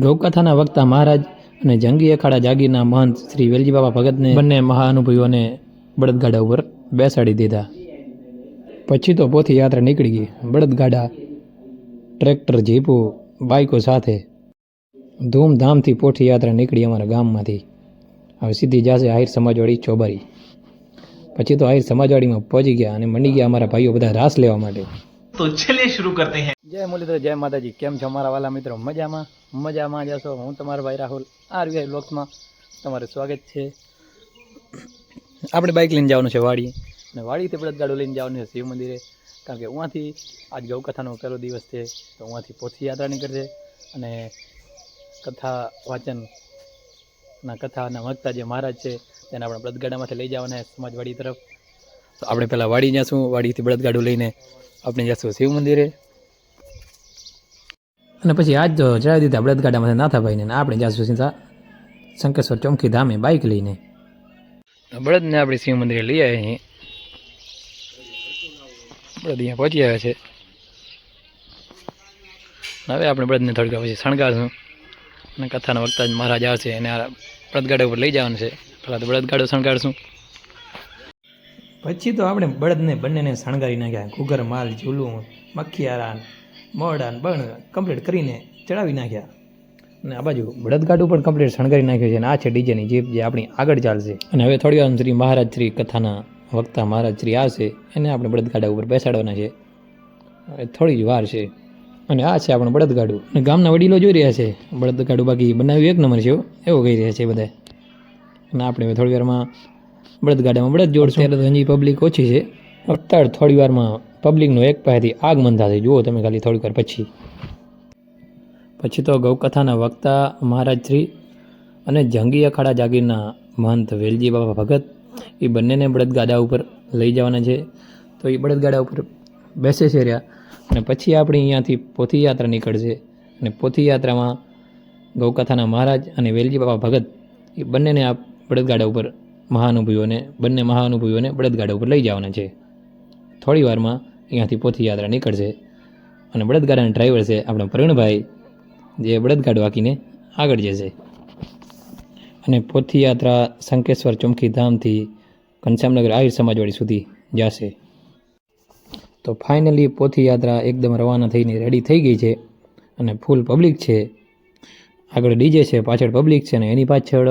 ગૌકથાના વક્તા મહારાજ અને જંગી અખાડા જાગીરના મહંત શ્રી વેલજી બાબા ભગતને બંને મહાઅનુભવીઓને બળદગાડા ઉપર બેસાડી દીધા. પછી તો પોથી યાત્રા નીકળી ગઈ. બળદગાડા, ટ્રેક્ટર, જીપો, બાઇકો સાથે ધૂમધામથી પોથી યાત્રા નીકળી અમારા ગામમાંથી. હવે સીધી જશે આહિર સમાજવાડી ચોબારી. પછી તો આહિર સમાજવાડીમાં પહોંચી ગયા અને મંડી ગયા અમારા ભાઈઓ બધા રાસ લેવા માટે. તો ચલિए शुरू करते हैं. જય મુરલીધર, જય માતાજી. કેમ છો અમારા વાલા મિત્રો? મજામાં જશો. હું તમારો ભાઈ રાહુલ આરવીઆઈ બ્લોગ્સમાં તમારું સ્વાગત છે. આપણે બાઇક લઈને જવાનું છે વાડી, અને વાડીથી બળદગાડો લઈને જવાનું છે શિવ મંદિરે, કારણ કે ઉहाँથી આજ ગૌકથાનો પહેલો દિવસ છે. તો ઉहाँથી પોથી યાત્રા નીકળશે અને કથા વાચનના કથાના વક્તા જે મહારાજ છે તેને આપણે બળદગાડામાંથી લઈ જવાના સમાજવાડી તરફ. તો આપણે પહેલાં વાડી જઈશું. વાડીથી બળદગાડું લઈને આપણે જઈશું શિવ મંદિરે, અને પછી આજ તો ચડાવી દીધા બળદગાડામાંથી નાથાભાઈને. આપણે જઈશું સીધા શંકેશ્વર ચોમકી ધામે બાઇક લઈને. બળદને આપણે શિવ મંદિરે લઈ આવ્યા છીએ. બળદ અહીંયા પહોંચી આવ્યા છે. હવે આપણે બળદને થોડીક પછી શણગારશું અને કથાના વક્તા મહારાજ આવશે એને આ બળદગાડા ઉપર લઈ જવાનું છે. પહેલાં તો બળદગાડો શણગારશું. પછી તો આપણે બળદને બંનેને શણગારી નાખ્યા. ઘૂઘર, માલ, ઝૂલું, મખિયારા, મોરડા, બણ કમ્પ્લીટ કરીને ચડાવી નાખ્યા. અને આ બાજુ બળદગાડું પણ કમ્પ્લીટ શણગારી નાખ્યું છે. અને આ છે ડીજેની જીપ જે આપણી આગળ ચાલશે. અને હવે થોડી વાર શ્રી મહારાજ શ્રી કથાના વક્તા મહારાજ શ્રી આવશે એને આપણે બળદગાડા ઉપર બેસાડવાના છે. હવે થોડી જ વાર છે. અને આ છે આપણું બળદગાડું. અને ગામના વડીલો જોઈ રહ્યા છે બળદગાડું. બાકી બનાવ્યું એક નંબર છે એવું કહી રહ્યા છે બધા. અને આપણે હવે થોડી વારમાં બળદગાડામાં બળદ જોડશું. ત્યારે તો હજી પબ્લિક ઓછી છે. અત્યારે થોડી વારમાં પબ્લિકનો એક પાસેથી આગમન થશે. જુઓ તમે ખાલી થોડીક વાર પછી તો ગૌકથાના વક્તા મહારાજ શ્રી અને જંગી અખાડા જાગીરના મહંત વેલજી બાબા ભગત એ બંનેને બળદગાડા ઉપર લઈ જવાના છે. તો એ બળદગાડા ઉપર બેસે છે રહ્યા. અને પછી આપણે અહીંયાથી પોથી યાત્રા નીકળશે. અને પોથી યાત્રામાં ગૌકથાના મહારાજ અને વેલજી બાબા ભગત એ બંનેને આ બળદગાડા ઉપર બંને મહાઅનુભવીઓને બળદગાડા ઉપર લઈ જવાના છે. થોડી વારમાં અહીંયાથી પોથી યાત્રા નીકળશે. અને બળદગાડાના ડ્રાઈવર છે આપણા પ્રવીણભાઈ, જે બળદગાડું હાંકીને આગળ જશે. અને પોથી યાત્રા શંકેશ્વર ચોમકી ધામથી ઘનશ્યામનગર આહિર સમાજવાડી સુધી જશે. તો ફાઇનલી પોથી યાત્રા એકદમ રવાના થઈને રેડી થઈ ગઈ છે. અને ફૂલ પબ્લિક છે. આગળ ડીજે છે, પાછળ પબ્લિક છે. અને એની પાછળ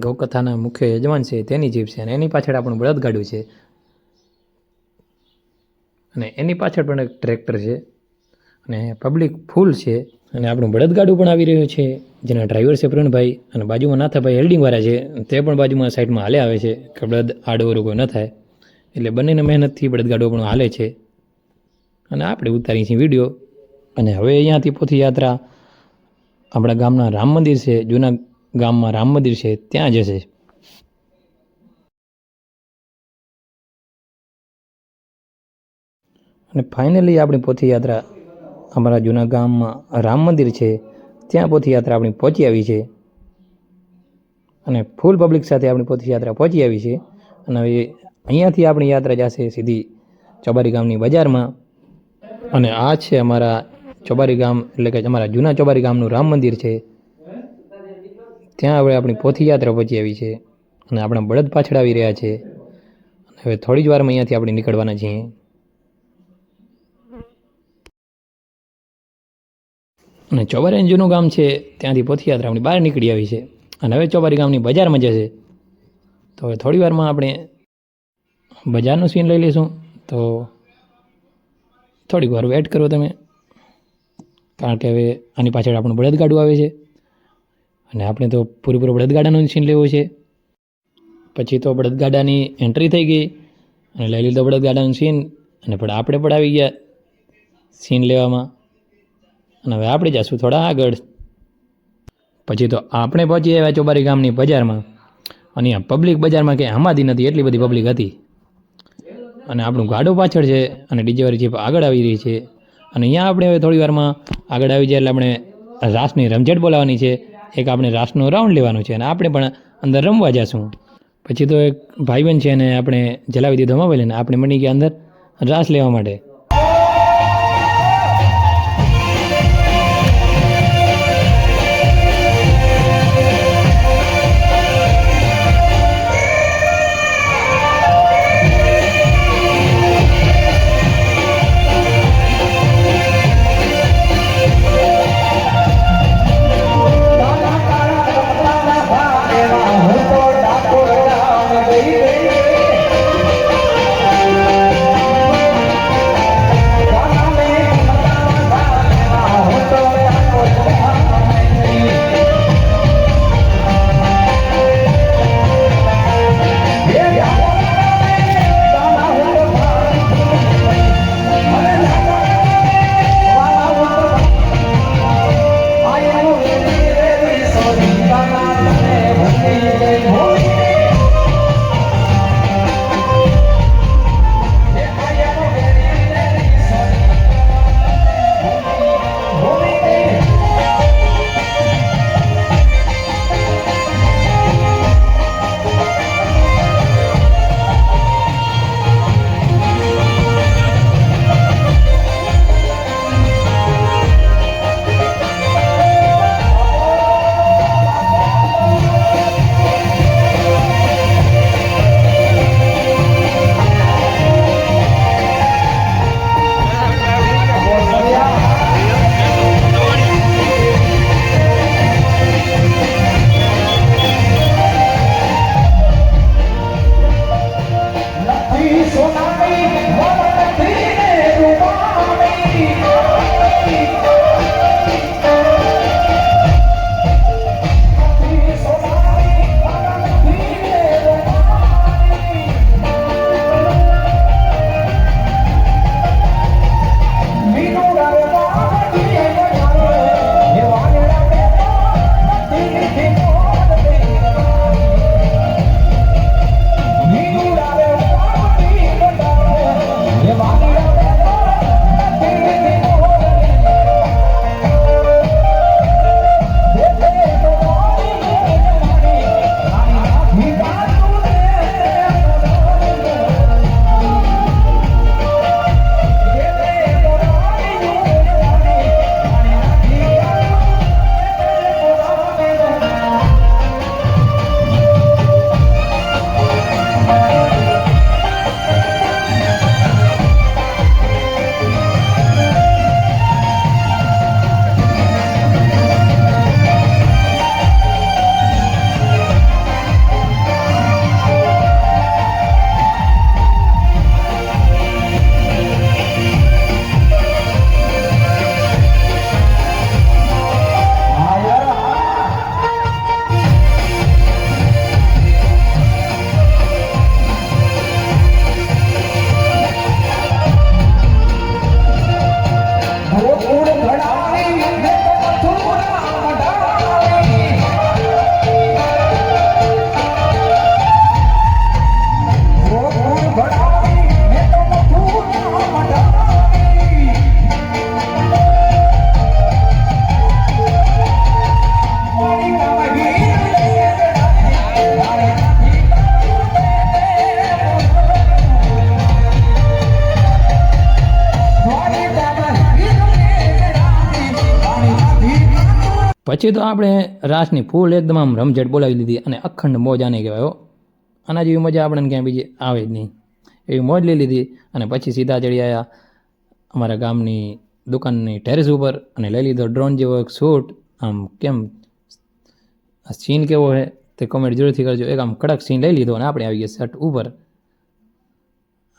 ગૌકથાના મુખ્ય યજમાન છે તેની જીપ છે. અને એની પાછળ આપણું બળદગાડું છે. અને એની પાછળ પણ એક ટ્રેક્ટર છે. અને પબ્લિક ફૂલ છે. અને આપણું બળદગાડું પણ આવી રહ્યું છે જેના ડ્રાઈવર છે પ્રવીણભાઈ. અને બાજુમાં નાથાભાઈ હેલ્ડિંગવાળા છે તે પણ બાજુમાં સાઈડમાં હાલે આવે છે કે બળદ આડોરું કોઈ ન થાય. એટલે બંનેને મહેનતથી બળદગાડું પણ હાલે છે. અને આપણે ઉતારી છીએ વિડીયો. અને હવે અહીંયાથી પોથી યાત્રા આપણા ગામના રામ મંદિર છે, જૂના ગામમાં રામ મંદિર છે ત્યાં જશે. અને ફાઇનલી આપણી પોથી યાત્રા અમારા જૂના ગામમાં રામ મંદિર છે ત્યાં પોથી યાત્રા આપણી પહોંચી આવી છે. અને ફૂલ પબ્લિક સાથે આપણી પોથી યાત્રા પહોંચી આવી છે. અને હવે અહીંયાથી આપણી યાત્રા જશે સીધી ચોબારી ગામની બજારમાં. અને આ છે અમારા ચોબારી ગામ, એટલે કે અમારા જૂના ચોબારી ગામનું રામ મંદિર છે. ત્યાં હવે આપણી પોથી યાત્રા પહોંચી આવી છે. અને આપણા બળદ પાછળ આવી રહ્યા છે. અને હવે થોડી જ વારમાં અહીંયાથી આપણે નીકળવાના છીએ. અને ચોબારી જૂનું ગામ છે ત્યાંથી પોથી યાત્રા આપણી બહાર નીકળી આવી છે. અને હવે ચોબારી ગામની બજારમાં જશે. તો હવે થોડી વારમાં આપણે બજારનું સીન લઈ લઈશું. તો થોડીક વાર વેટ કરો તમે, કારણ કે હવે આની પાછળ આપણું બળદગાડું આવે છે. અને આપણે તો પૂરેપૂરો બળદગાડાનું સીન લેવો છે. પછી તો બળદગાડાની એન્ટ્રી થઈ ગઈ અને લઈ લીધો બળદગાડાનું સીન. અને પણ આપણે પણ આવી ગયા સીન લેવામાં. અને હવે આપણે જઈશું થોડા આગળ. પછી તો આપણે પહોંચી આવ્યા ચોબારી ગામની બજારમાં. અને અહીંયા પબ્લિક બજારમાં કે હમાતી નથી, એટલી બધી પબ્લિક હતી. અને આપણું ગાડું પાછળ છે અને ડીજેવાળી જીપ આગળ આવી રહી છે. અને અહીંયા આપણે હવે થોડી વારમાં આગળ આવી જાય એટલે આપણે રાસની રમઝટ બોલાવવાની છે. એક આપણે રાસનો રાઉન્ડ લેવાનું છે અને આપણે પણ અંદર રમવા જઈશું. પછી તો એક ભાઈબંધ છે અને આપણે જલાવી દીધો મોબાઈલ અને આપણે મળી ગયા અંદર રાસ લેવા માટે. પછી તો આપણે રાસની ફૂલ એકદમ આમ રમઝટ બોલાવી લીધી અને અખંડ મોજ આને કહેવાય હો. આના જેવી મજા આપણને ક્યાંય બીજી આવે જ નહીં. એવી મોજ લઈ લીધી અને પછી સીધા ચડી આવ્યા અમારા ગામની દુકાનની ટેરેસ ઉપર અને લઈ લીધો ડ્રોન જેવો એક શૂટ. આમ કેમ આ સીન કેવો છે તે કોમેન્ટ જરૂરથી કરજો. એક આમ કડક સીન લઈ લીધો અને આપણે આવી ગયા શર્ટ ઉપર.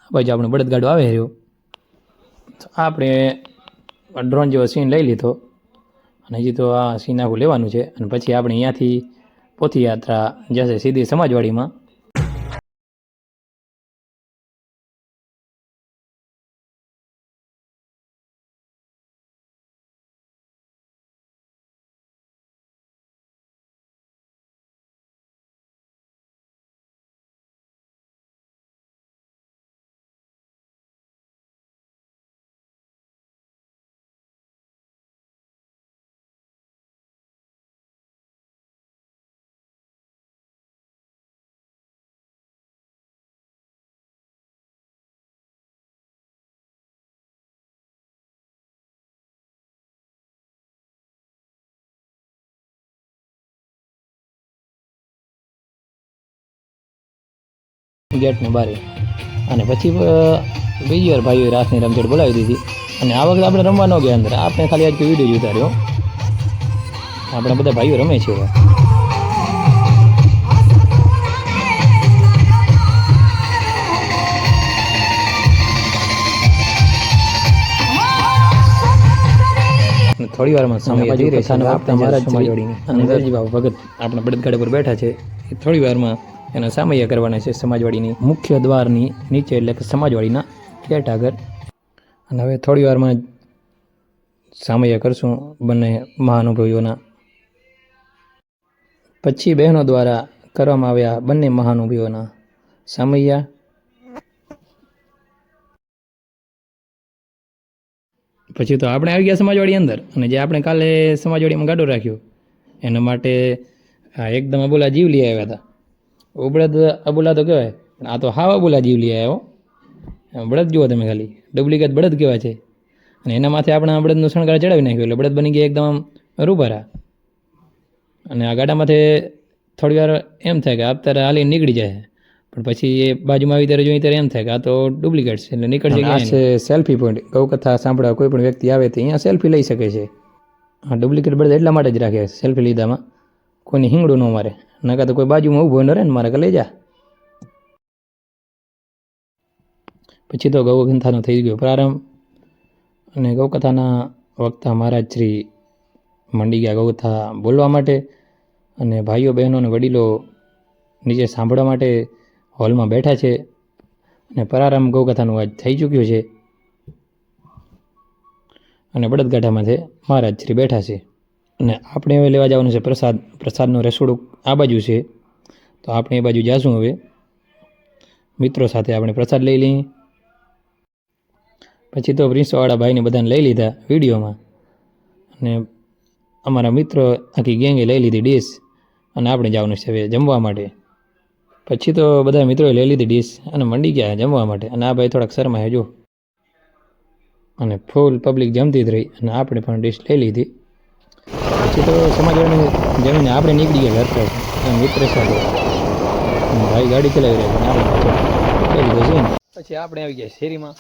આ બાજુ આપણું બળદગાડો આવે રહ્યો. આપણે ડ્રોન જેવો સીન લઈ લીધો અને હજી તો આ સીન આખું લેવાનું છે અને પછી આપણે અહીંયાથી પોથીયાત્રા જશે સીધી સમાજવાડીમાં. ગેટની બારે અને પછી બીજી વાર ભાઈઓએ રાસની રમઝટ બોલાવી દીધી અને આ વખતે આપણે રમવા ન ગયા અંદર. આપણે ખાલી આજ કોઈ વિડીયો જોતા રહ્યો. આપણે બધા ભાઈઓ રમે છે. થોડી વારમાં સમય જઈ રહ્યો છે. આપણા મહારાજ સમાજવાડીની અને વેલજી બાબા ભગત આપણા બળદગાડા પર બેઠા છે. એ થોડી વારમાં એના સામૈયા કરવાના છે સમાજવાડીની મુખ્ય દ્વારની નીચે, એટલે કે સમાજવાડીના ગેટ આગળ. અને હવે થોડી વારમાં સામૈયા કરશું બંને મહાનુભાવીઓના. પછી બહેનો દ્વારા કરવામાં આવ્યા બંને મહાનુભાવીઓના સામૈયા. પછી તો આપણે આવી ગયા સમાજવાડી અંદર અને જે આપણે કાલે સમાજવાડીમાં ગાડો રાખ્યો એના માટે એકદમ અબોલા જીવ લઈ આવ્યા હતા. બળદ અબોલા તો કહેવાય પણ આ તો હાવ અબોલા જીવ લઈ આવ્યો. બળદ જુઓ તમે ખાલી, ડુપ્લિકેટ બળદ કહેવાય છે. અને એના માથે આપણે આ બળદનું શણગાર ચડાવી નાખ્યું એટલે બળદ બની ગયા એકદમ રૂપારા. અને આ ગાડામાંથી થોડી વાર એમ થાય કે અત્યારે હાલી નીકળી જાય, પણ પછી એ બાજુમાં આવી ત્યારે જોઈ ત્યારે એમ થાય કે આ તો ડુપ્લિકેટ છે એટલે નીકળશે. આ છે સેલ્ફી પોઈન્ટ. ગૌકથા સાંભળવા કોઈ પણ વ્યક્તિ આવે તો અહીંયા સેલ્ફી લઈ શકે છે. હા, ડુપ્લિકેટ બળદ એટલા માટે જ રાખે સેલ્ફી લીધામાં કોઈને હિંગડું ન મારે, નકા તો કોઈ બાજુમાં ઊભો ન રહે ને મારે કે લઈ જા. પછી તો ગૌકથાનો થઈ ગયો પ્રારંભ અને ગૌકથાના વક્તા મહારાજ શ્રી મંડી ગયા ગૌકથા બોલવા માટે અને ભાઈઓ બહેનો અને વડીલો નીચે સાંભળવા માટે હોલમાં બેઠા છે. અને પ્રારંભ ગૌકથાનું આજ થઈ ચૂક્યું છે અને બળદગાડામાંથી મહારાજ શ્રી બેઠા છે. અને આપણે હવે લેવા જવાનું છે પ્રસાદ. પ્રસાદનું રસોડું આ બાજુ છે તો આપણે એ બાજુ જાશું. હવે મિત્રો સાથે આપણે પ્રસાદ લઈ લઈએ. પછી તો પ્રિન્સવાળા ભાઈને બધાને લઈ લીધા વિડીયોમાં અને અમારા મિત્રો આખી ગેંગે લઈ લીધી ડીશ અને આપણે જવાનું છે હવે જમવા માટે. પછી તો બધા મિત્રોએ લઈ લીધી ડીશ અને મંડી ગયા જમવા માટે. અને આ ભાઈ થોડાક શરમાય જો અને ફૂલ પબ્લિક જમતી જ રહી અને આપણે પણ ડીશ લઈ લીધી. પછી તો સમાજવાડીને જમીને આપણે નીકળી ગયા ઘર પર મિત્ર સાથે. ભાઈ ગાડી ચલાવી રહ્યા છે આપણે લઈ લીધો છે. પછી આપણે આવી ગયા શેરીમાં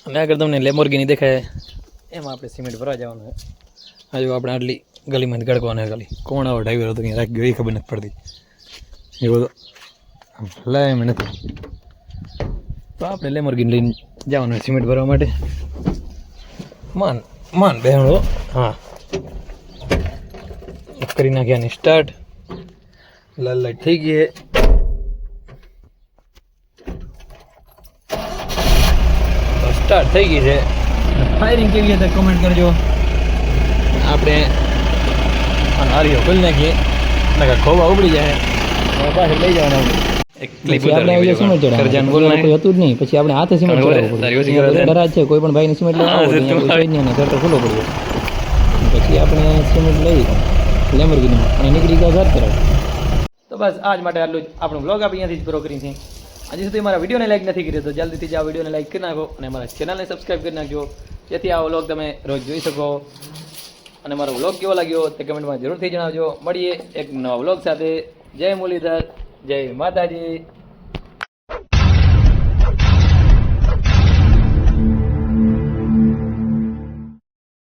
અને આગળ તમને લેમ્બોર્ગિની દેખાય એમાં આપણે સિમેન્ટ ભરવા જવાનું છે. હજુ આપણે આટલી ગલીમાંથી ગળકવાના ખાલી કોણ આવો ડ્રાઈવર હતો અહીંયા રાખી ગયો એ ખબર નથી પડતી. એવો તો લાય એમ નથી. તો આપણે લેમ્બોર્ગિની લઈને જવાનું સિમેન્ટ ભરવા માટે. માન બહેણો. હા, કરી નાખ્યાની સ્ટાર્ટ. લાલ લાઈટ થઈ ગઈ. સ્ટાર્ટ થઈ ગઈ છે. ફાયરિંગ કેવી હતી કમેન્ટ કરજો. આપણે હારીઓ ખોલી નાખીએ નકા ખોવા ઉબડી જાય પાછળ લઈ જવાના. હતું જ નહીં. પછી આપણે હાથે સિમેન્ટ ડરા છે કોઈ પણ ભાઈને સિમેન્ટ લેવા ઘર તો ખુલ્લો પડ્યો. પછી આપણે સિમેન્ટ લઈ લેમ્બોર્ગિની અને નીકળી ગયા ઘર તરફ. તો બસ આજ માટે આટલું જ. આપણો બ્લોગ આપણે અહીંયાથી જ પૂરો કરી છે. હજી સુધી મારા વિડીયોને લાઈક નથી કર્યો તો જલ્દીથી જ આ વિડીયોને લાઈક કરી નાખો અને મારા ચેનલને સબસ્ક્રાઈબ કરી નાખજો જેથી આ વ્લોગ તમે રોજ જોઈ શકો. અને મારો વ્લોગ કેવો લાગ્યો તે કમેન્ટમાં જરૂરથી જણાવજો. મળીએ એક નવા વ્લોગ સાથે. જય મુરલીધર, જય માતાજી.